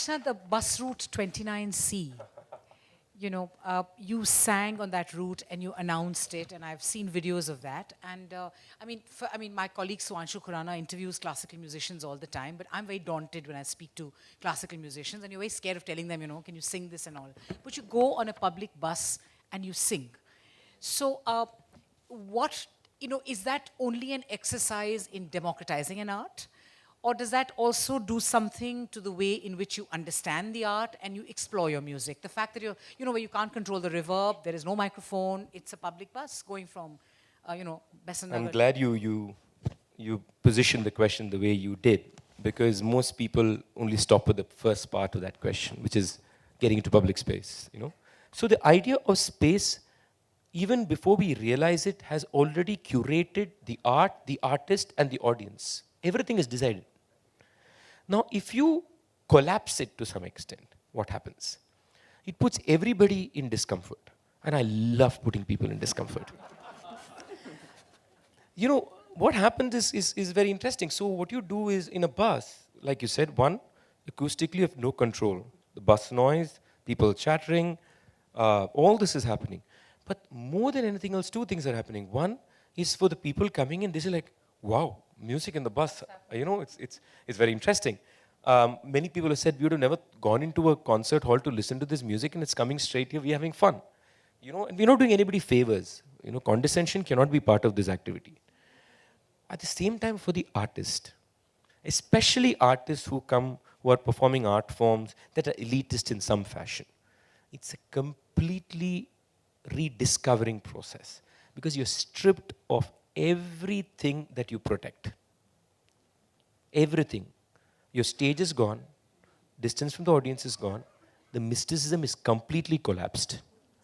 Krishna, the bus route 29C, you know, you sang on that route and you announced it, and I've seen videos of that. And I mean, my colleague Suanshu Khurana interviews classical musicians all the time, but I'm very daunted when I speak to classical musicians, and you're very scared of telling them, you know, can you sing this and all. But you go on a public bus and you sing. So what, you know, is that only an exercise in democratizing an art? Or does that also do something to the way in which you understand the art and you explore your music? The fact that you're, you know, where you can't control the reverb, there is no microphone, it's a public bus going from, you know, Besant I'm glad you positioned the question the way you did, because most people only stop with the first part of that question, which is getting into public space, you know. So the idea of space, even before we realize it, has already curated the art, the artist, and the audience. Everything is decided. Now, if you collapse it to some extent, what happens? It puts everybody in discomfort. And I love putting people in discomfort. You know, what happens is very interesting. So what you do is, in a bus, like you said, one, acoustically you have no control. The bus noise, people chattering, all this is happening. But more than anything else, two things are happening. One is for the people coming in, this is like, wow, music in the bus, you know, it's very interesting. Many people have said, we would have never gone into a concert hall to listen to this music, and it's coming straight here, we're having fun. You know, and we're not doing anybody favors. You know, condescension cannot be part of this activity. At the same time, for the artist, especially artists who are performing art forms that are elitist in some fashion, it's a completely rediscovering process, because you're stripped of everything that you protect. Everything. Your stage is gone, distance from the audience is gone, the mysticism is completely collapsed.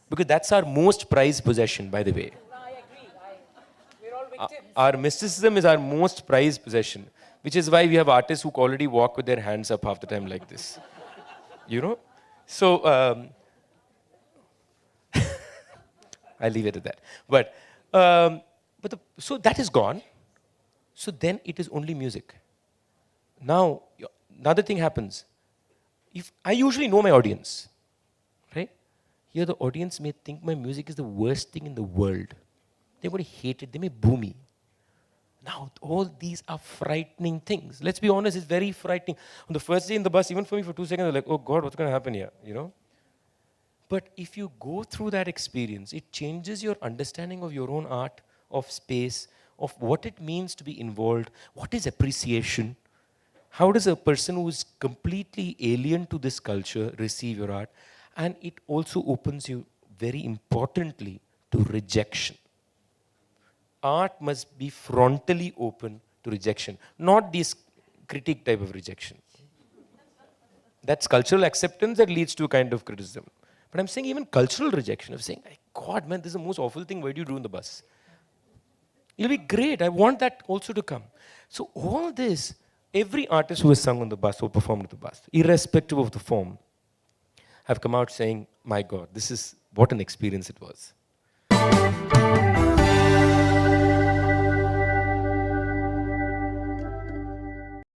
Because that's our most prized possession, by the way. No, I agree. We're all victims. Our mysticism is our most prized possession, which is why we have artists who already walk with their hands up half the time like this. You know? So, I'll leave it at that. But so that is gone. So then it is only music. Now, another thing happens. If I usually know my audience, right? Here the audience may think my music is the worst thing in the world. They're going to hate it. They may boo me. Now, all these are frightening things. Let's be honest, it's very frightening. On the first day in the bus, even for me for 2 seconds, I'm like, oh God, what's going to happen here? You know? But if you go through that experience, it changes your understanding of your own art, of space, of what it means to be involved, what is appreciation, how does a person who is completely alien to this culture receive your art, and it also opens you, very importantly, to rejection. Art must be frontally open to rejection, not this critique type of rejection. That's cultural acceptance that leads to a kind of criticism. But I'm saying even cultural rejection of saying, God, man, this is the most awful thing, why do you do in the bus? It'll be great, I want that also to come. So all this, every artist who has sung on the bus or performed on the bus, irrespective of the form, have come out saying, my God, this is what an experience it was.